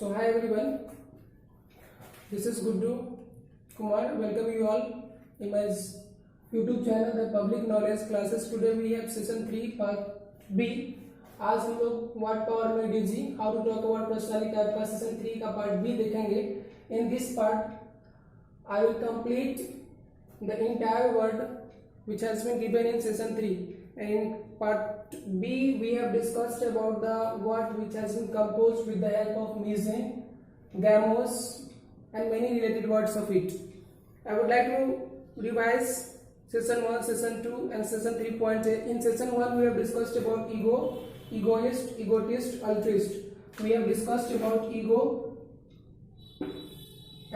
So hi everyone, this is Guddu Kumar. Welcome you all in my YouTube channel The Public Knowledge Classes. Today we have session 3 part B. आज हम लोग what power में DG how to talk about personality type का session 3 का part B देखेंगे. In this part I will complete the entire word which has been given in session 3. In part B we have discussed about the word which has been composed with the help of mise, gamos and many related words of it. I would like to revise session 1, session 2 and session 3.8. In session 1 we have discussed about ego, egoist, egotist, altruist. We have discussed about ego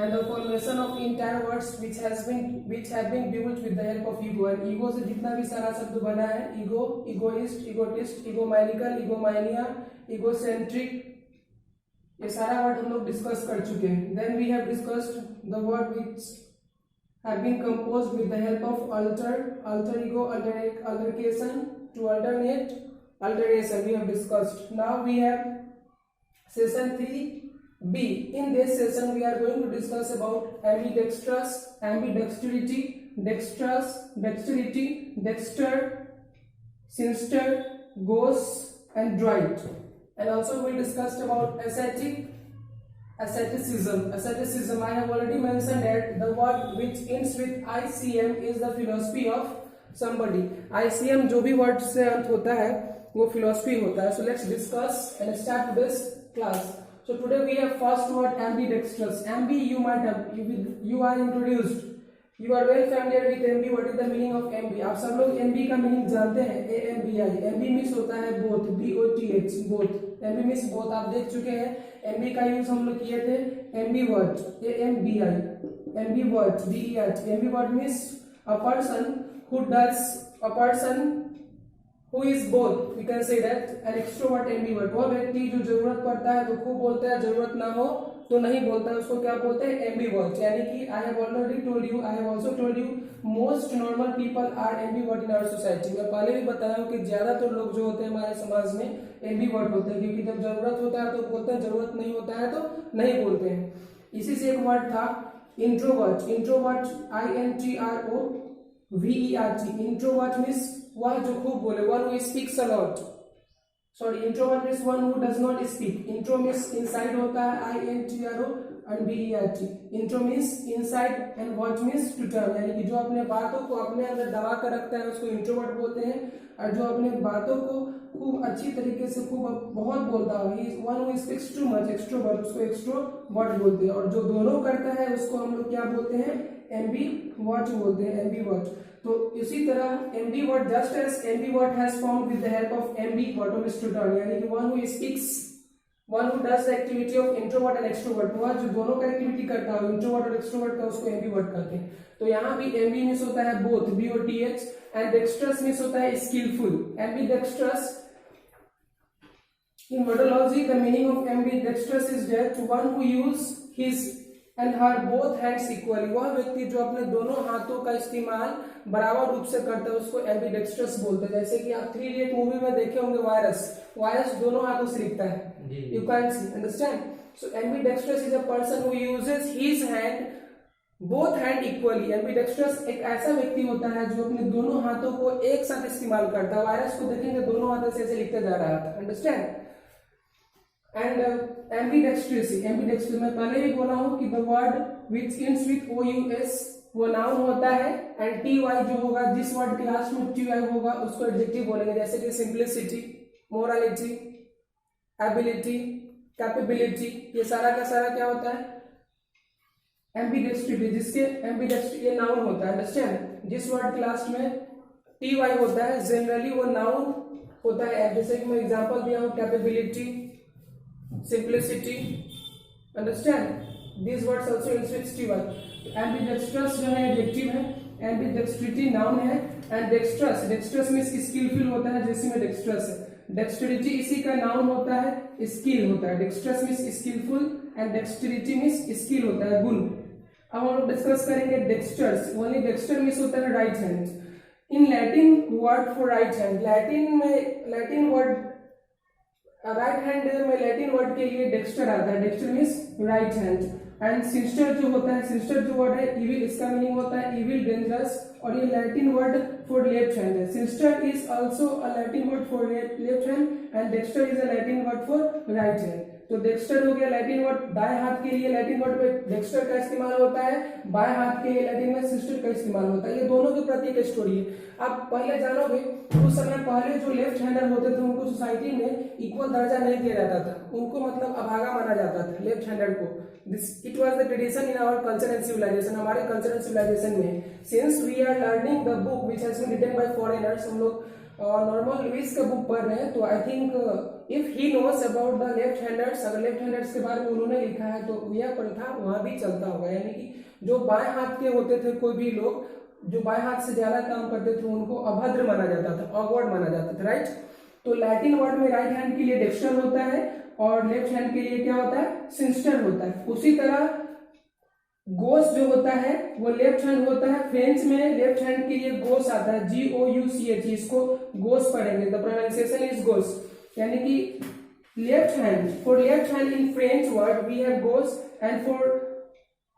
and the formation of entire words which have been built with the help of ego. And ego से जितना भी सारा शब्द बना है, ego, egoist, egotist, egomaniacal, egomania, egocentric, ये सारा word हम लोग डिस्कस कर चुके हैं. Then we have discussed the word which have been composed with the help of alter ego, altercation, to alternate, alteration we have discussed. Now we have session 3B. In this session we are going to discuss about ambidextrous, ambidexterity, dexterous, dexterity, dexter, sinister, gauche and droit. And also we discussed about asceticism. I have already mentioned that the word which ends with ICM is the philosophy of somebody. ICM जो भी word से अंत होता है वो philosophy होता है. So let's discuss and start today's class. So today we have first word ambidextrous. Ambi you might have you are introduced. You are well familiar with ambi. What is the meaning of ambi? आप सब लोग ambi का meaning जानते हैं. AMBI. ambi means होता है both. BOTH both. ambi means both आप देख चुके हैं. ambi का यूज हम लोग किए थे. ambivert. AMBI. ambivert. DERT. ambivert means a person who is both. We can say that an extrovert, ambivert. वो व्यक्ति जो जरूरत पड़ता है तो खूब बोलता है, जरूरत ना हो तो नहीं बोलता है, उसको क्या बोलते हैं? ambivert. यानी कि I have already told you, I have also told you, most normal people are ambivert in our society. मैं पहले भी बताया हूँ कि ज्यादातर लोग जो होते हैं हमारे समाज में ambivert होते हैं, क्योंकि जब जरूरत होता है तो बोलते हैं, जरूरत नहीं होता है तो नहीं बोलते हैं. इसी से एक वर्ड था introvert. introvert INTROVERT. introvert means वह जो खूब बोले, one who speaks a lot. Sorry, introvert means one who does not speak. Intro means inside होता है, INTRO and BERT. Intro means inside and what means to term. यानी कि जो अपने बातों को अपने अंदर दबा कर रखता है उसको इंट्रोवर्ट बोलते हैं, और जो अपने बातों को खूब अच्छी तरीके से खूब बहुत बोलता है, one who speaks too much, extrovert, उसको एक्सट्रोवर्ट बोलते हैं. और जो दोनों करता है उसको हम लोग क्या बोलते हैं? एम्बीवर्ट बोलते हैं. एम्बीवर्ट. तो इसी तरह ambivert, just as ambivert has formed with the help of ambi, what is to turn, यानी कि one who speaks, one who does the activity of introvert and extrovert, वह जो दोनों का एक्टिविटी करता है इंट्रोवर्ट और एक्सट्रोवर्ट का, उसको ambivert कहते हैं. तो यहाँ भी ambi मीन्स होता है both, BOTH, and dexterous means होता है skillful. ambidextrous in modology, the meaning of ambidextrous is that one who use his and her both hands equally. वह व्यक्ति जो अपने दोनों हाथों का इस्तेमाल बराबर रूप से करता है उसको ambidextrous बोलते हैं. जैसे कि आप 3 इडियट मूवी में देखे होंगे, वायरस दोनों हाथों से लिखता है. You can see, understand? So ambidextrous is a person who uses his hand, both hand equally. ambidextrous एक ऐसा व्यक्ति होता है जो अपने दोनों हाथों को एक साथ इस्तेमाल करता है. वायरस को देखेंगे दोनों हाथों से ऐसे लिखते जा रहा था. अंडरस्टैंड? एंड ambidextrous मैं पहले ही बोला हूं कि the word which ends with OUS वो नाउन होता है, एंड TY जो होगा, जिस वर्ड के लास्ट में TY होगा उसको एडजेक्टिव बोलेंगे. जैसे कि सिंप्लिसिटी, मोरालिटी, एबिलिटी, कैपेबिलिटी, ये सारा का सारा क्या होता है? एम्बीडेक्स्ट्रिटी. जिसके एम्बीडेक्स्ट्री ये नाउन होता है. अंडरस्टैंड? जिस वर्ड के लास्ट में TY होता है जनरली वो नाउन होता है. जैसे कि मैं एग्जांपल दिया हूं, capability, simplicity, understand? These words also ends with TY. ambidextrous जो है एडजेक्टिव है, ambidextrity नाउन है, एंड dexterous मींस स्किलफुल होता है, जैसे में dexterous है. dexterity इसी का नाउन होता है, स्किल होता है. dexterous means skilful and dexterity means skill होता है, गुण. अब हम लोग डिस्कस करेंगे dexterous. ओनली dexter मींस होता है right hand. In Latin word for right hand, Latin word right hand में लैटिन वर्ड के लिए डेक्स्टर आता है, Dexter means right hand. And sister जो होता है, सिस्टर जो वर्ड है इविल, इसका मीनिंग होता है इविल, डेंजरस, और ये Latin word for left hand है। Sinister is also a Latin word for left hand and dexter is a Latin word for right hand. तो डेक्स्टर हो गया लैटिन वर्ड, दाएं हाथ के लिए लैटिन वर्ड में डेक्स्टर का इस्तेमाल होता है, बाएं हाथ के लिए लैटिन में सिस्टर का इस्तेमाल होता है। ये दोनों के प्रति एक स्टोरी है। आप पहले जानोगे कुछ समय पहले जो लेफ्ट हैंडर होते थे उनको सोसाइटी में इक्वल दर्जा नहीं दिया जाता था, उनको मतलब अभागा माना जाता था लेफ्ट हैंडर को। This it was the tradition in our culture and civilisation, हमारे कल्चर एंड सिविलाइजेशन में। Since we are learning the book which has been written by foreigners, हम लोग नॉर्मल लुइस का बुक पढ़ रहे हैं, तो I think if he knows about the left handers, अगर लेफ्ट हैंडर्स के बारे में उन्होंने लिखा है तो यह प्रथा वहां भी चलता होगा। यानी कि जो बाएं हाथ के होते थे, कोई भी लोग जो बाएं हाथ से ज्यादा काम करते थे उनको अभद्र माना जाता था, ऑकवर्ड माना जाता था, राइट। तो लैटिन वर्ड में राइट हैंड के लिए डेक्स्टर होता है और लेफ्ट हैंड के लिए क्या होता है, सिस्टर होता है। उसी तरह गोस जो होता है वो लेफ्ट हैंड होता है। फ्रेंच में लेफ्ट हैंड के लिए गोस आता है, GOUCH, इसको गोस पढ़ेंगे, द प्रोनाउंसिएशन इज गोस। यानी कि left hand, for left hand in French word we have gauche, and for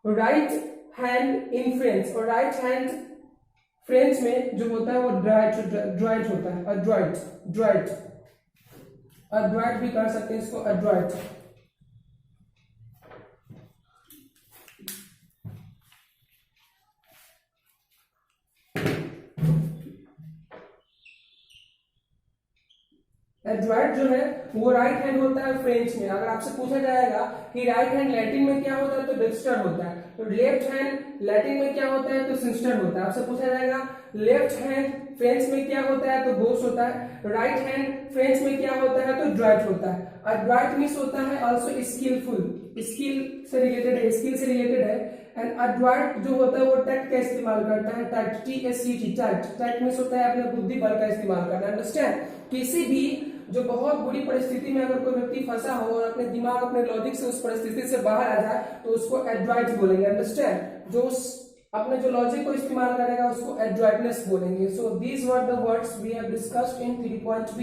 right hand in French, और राइट हैंड फ्रेंच में जो होता है वो ड्राइट होता है, अड्राइट भी कर सकते हैं इसको, अड्राइट। एड्राइट जो है वो राइट हैंड होता है फ्रेंच में। अगर आपसे पूछा जाएगा कि राइट हैंड लैटिन में क्या होता है तो डेक्स्टर होता है, तो लेफ्ट हैंड लैटिन में क्या होता है तो सिस्टर होता है। आपसे पूछा जाएगा लेफ्ट हैंड फ्रेंच में क्या होता है तो गोस होता है, राइट हैंड फ्रेंच में क्या होता है तो ड्राइट होता है। अड्राइट मीन्स होता है ऑल्सो स्किलफुल, स्किल से रिलेटेड है, स्किल से रिलेटेड है। एंड अड्राइट जो होता है वो टैक्ट का इस्तेमाल करता है, टैक्ट, TACT, टैक्ट मीन्स होता है अपने बुद्धि बल का इस्तेमाल करना, अंडरस्टैंड। किसी भी जो बहुत बुरी परिस्थिति में अगर कोई व्यक्ति फंसा हो और अपने दिमाग, अपने लॉजिक से उस परिस्थिति से बाहर आ जाए तो उसको एड्राइट बोलेंगे, अंडरस्टैंड। जो अपने जो लॉजिक को इस्तेमाल करेगा उसको एड्राइटनेस बोलेंगे। So these were the words we have discussed in 3.B,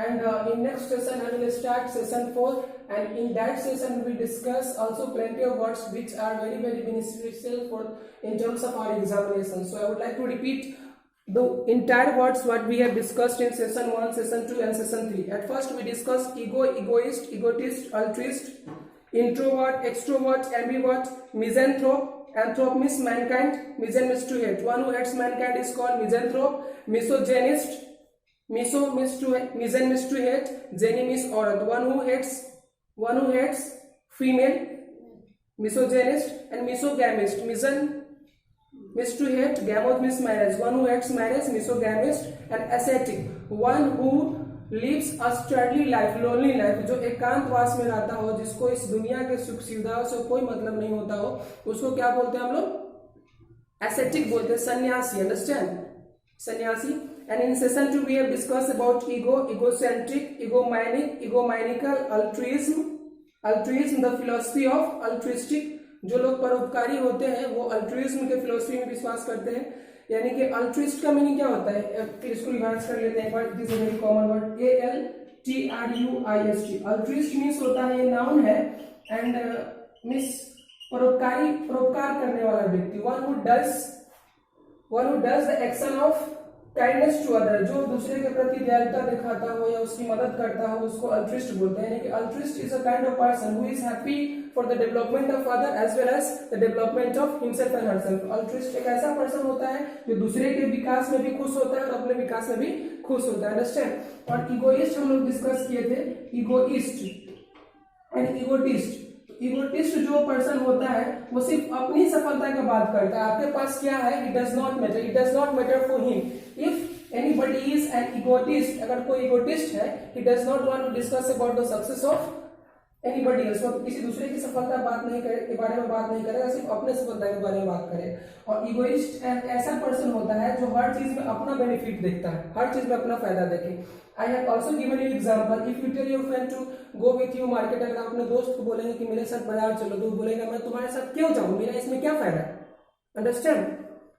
and in next session I will start session 4, and in that session we will discuss also plenty of words which are very beneficial for in terms of our examination. So I would like to repeat the entire words what we have discussed in session 1, session 2 and session 3. At first we discussed ego, egoist, egotist, altruist, introvert, extrovert, ambivert, misanthrope. Anthrop means mankind, misan means to hate. One who hates mankind is called misanthrope. Misogynist, miso means to hate, misan means to hate, geny means औरत. One who hates female, misogynist, and misogamist. Misan means to hate, gamoth means marriage. One who hates marriage, misogamist, and ascetic. One who lives a sturdily life, lonely life, जो एकांतवास में रहता हो, जिसको इस दुनिया के सुख सुविधाओं से कोई मतलब नहीं होता हो, उसको क्या बोलते हैं हम लोग, ascetic बोलते हैं, सन्यासी, अंडरस्टैंड, सन्यासी। And in session 2 we have discussed about ego, egocentric, egomaniacal, altruism, the philosophy of altruistic. जो लोग परोपकारी होते हैं वो अल्ट्रुइज्म के फिलोसफी में विश्वास करते हैं। यानी कि अल्ट्रुइस्ट का मीनिंग क्या होता है, फिर इसको रिवाइज कर लेते हैं एक बार। This is very common word, ALTRUIST। Altruist means होता है, ये नाउन है, एंड मीन्स परोपकार करने वाला व्यक्ति। One who does the action of kindness to other, जो दूसरे के प्रति दयालुता दिखाता हो या उसकी मदद करता हो, उसको अल्ट्रुइस्ट बोलते हैं। यानी कि altruist is a kind of person who is happy for the development of other as well as the development of himself and herself. Altruist एक ऐसा पर्सन होता है जो दूसरे के विकास में भी खुश होता है और अपने विकास में भी खुश होता है, अंडरस्टैंड। और इगोइस्ट हम लोग डिस्कस किए थे, इगोइस्ट एंड इगोटिस्ट। इगोटिस्ट जो पर्सन होता है वो सिर्फ अपनी सफलता की बात करता है, आपके पास क्या है, it does not matter for him. If anybody is an egotist, अगर कोई इगोटिस्ट है, he does not want to discuss about the success of anybody else, वो किसी दूसरे की सफलता बात नहीं करे, के बारे में बात नहीं करेगा, सिर्फ अपने सफलता के बारे में बात करे। और इगोइस्ट ऐसा पर्सन होता है जो हर चीज में अपना बेनिफिट देखता है, हर चीज में अपना फायदा देखे। I have also given you example, if you tell your friend to go with you market, अगर अपने दोस्त को बोलेंगे कि मेरे साथ बाजार चलो, तो बोलेगा मैं तुम्हारे साथ क्यों जाऊं, मेरा इसमें क्या फायदा, अंडरस्टैंड।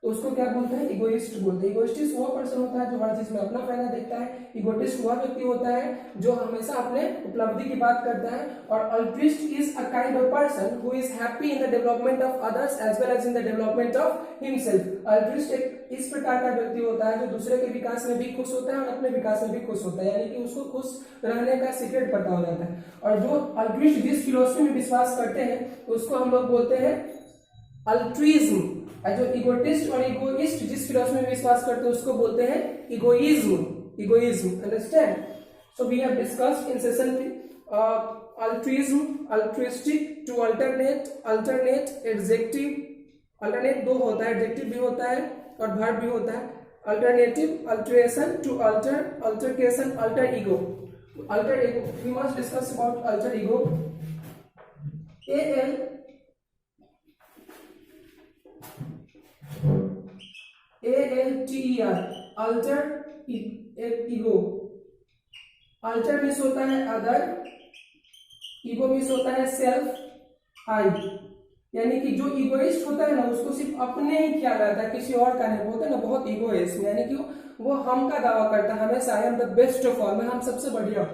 तो उसको क्या बोलते हैं, इगोइस्ट बोलते हैं। इगोइस्टिस्ट वो पर्सन होता है जो हर चीज में अपना फायदा देखता है। इगोटिस्ट वह व्यक्ति होता है जो हमेशा अपने उपलब्धि की बात करता है। और altruist is a kind of person who is happy in the development of others as well as in the development of himself. Altruist एक इस प्रकार का व्यक्ति होता है जो दूसरे के विकास में भी खुश होता है और अपने विकास में भी खुश होता है, यानी कि उसको खुश रहने का सीक्रेट पता हो जाता है। और जो अल्ट्रिस्ट जिस फिलोसफी में विश्वास करते हैं उसको हम लोग बोलते हैं अल्ट्रिज्म। जो इगोटिस्ट और इगोइस्ट जिस फिलोसफी में विश्वास करते हैं उसको बोलते हैं egoism. Egoism, understand? So we have discussed in session altruism, altruistic, to alternate, alternate, adjective. Alternate दो होता है, एडजेक्टिव भी होता है और वर्ब भी होता है। Alternative, alteration, to alter, altercation, alter ego. Alter ego, we must discuss about alter ego. ALTER, alter ego. Alter means होता है अदर, ईगो मीन्स होता है सेल्फ, आई। यानी कि जो इगोइस्ट होता है ना उसको सिर्फ अपने ही ख्याल रहता है, किसी और का नहीं। बोलते हैं ना बहुत ईगो है इसमें, यानी कि वो हम का दावा करता है हमेशा, I am the best of all, मैं हम सबसे बढ़िया।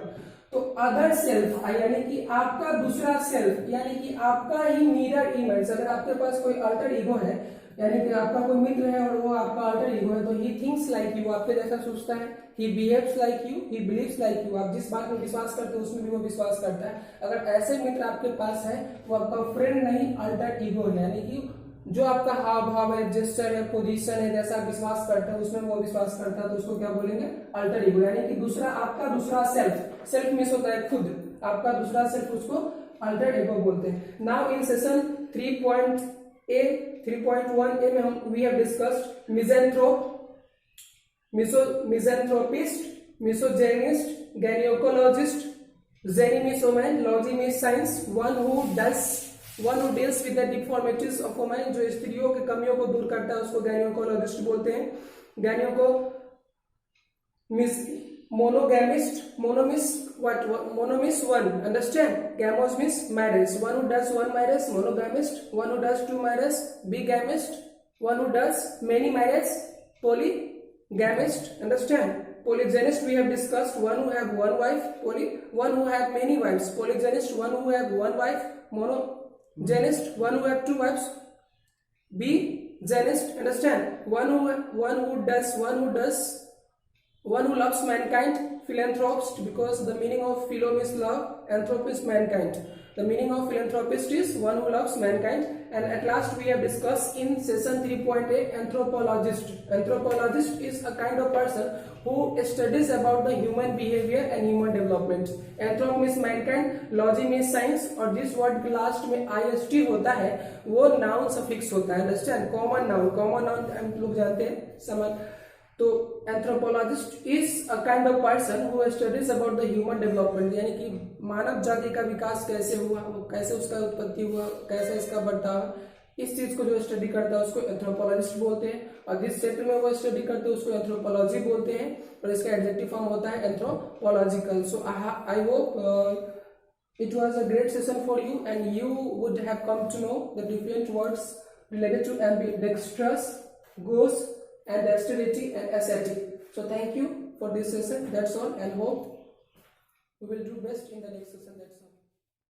तो अदर सेल्फ आई यानी कि आपका दूसरा सेल्फ, यानी कि आपका ही मिरर इमेज। अगर आपके पास कोई अल्टर ईगो है, यानी कि आपका कोई मित्र है और वो आपका अल्टर ईगो है, तो ही थिंक्स लाइक यू, आपके जैसा सोचता है। He behaves like you, he believes like you. आप जिस बात में विश्वास करते हो उसमें भी वो विश्वास करता है। अगर ऐसे मित्र आपके पास है वो आपका फ्रेंड नहीं, अल्टर ईगो है। यानी कि जो आपका हाव भाव है, जेस्चर है, पोजीशन है, जैसा आप विश्वास करते हैं उसमें वो विश्वास करता है, तो उसको क्या बोलेंगे, अल्टर ईगो। यानी कि दूसरा आपका दूसरा सेल्फ, सेल्फ मीन्स होता है खुद, आपका दूसरा सेल्फ, उसको अल्टर ईगो बोलते हैं। नाउ इन सेशन 3.1a में हम we have discussed misanthrope, misanthropist, misogynist, gynecologist, ज़ेनिमिसोमैन, logy means science, one who deals with the deformities of women, जो स्त्रियों की कमियों को दूर करता है उसको gynecologist बोलते हैं। Monogamist, monomis one, understand? Gamos means marriage, one who does one marriage. Monogamist, one who does two marriage. Bigamist, one who does many marriage. Polygamist, understand? Polygynist we have discussed, one who have one wife. One who have many wives. Polygynist, one who have one wife. Monogenist, one who have two wives. Bigenist, understand? One who loves mankind. Philanthropist, because the meaning of philo means love, anthropist is mankind. The meaning of philanthropist is one who loves mankind. And at last we have discussed in session 3.8 anthropologist. Anthropologist is a kind of person who studies about the human behavior and human development. Anthrop means mankind, logy means science, और जिस word के last में ist होता है वो noun suffix होता है, understand? Common noun हम लोग जानते हैं समान। तो anthropologist is a kind of person who studies about the human development, यानी कि मानव जाति का विकास कैसे हुआ, कैसे उसका उत्पत्ति हुआ, कैसे इसका बर्ताव, इस चीज को जो स्टडी करता है उसको एंथ्रोपोलॉजिस्ट बोलते हैं। और जिस क्षेत्र में वो स्टडी करते हैं उसको एंथ्रोपोलॉजी बोलते हैं, और इसका एडजेक्टिव फॉर्म होता है anthropological. So I hope it was a great session for you and you would have come to know the different words related to ambidextrous, gauche, and dexterity and ascetic. So thank you for this session. That's all, and hope we will do best in the next session. That's all.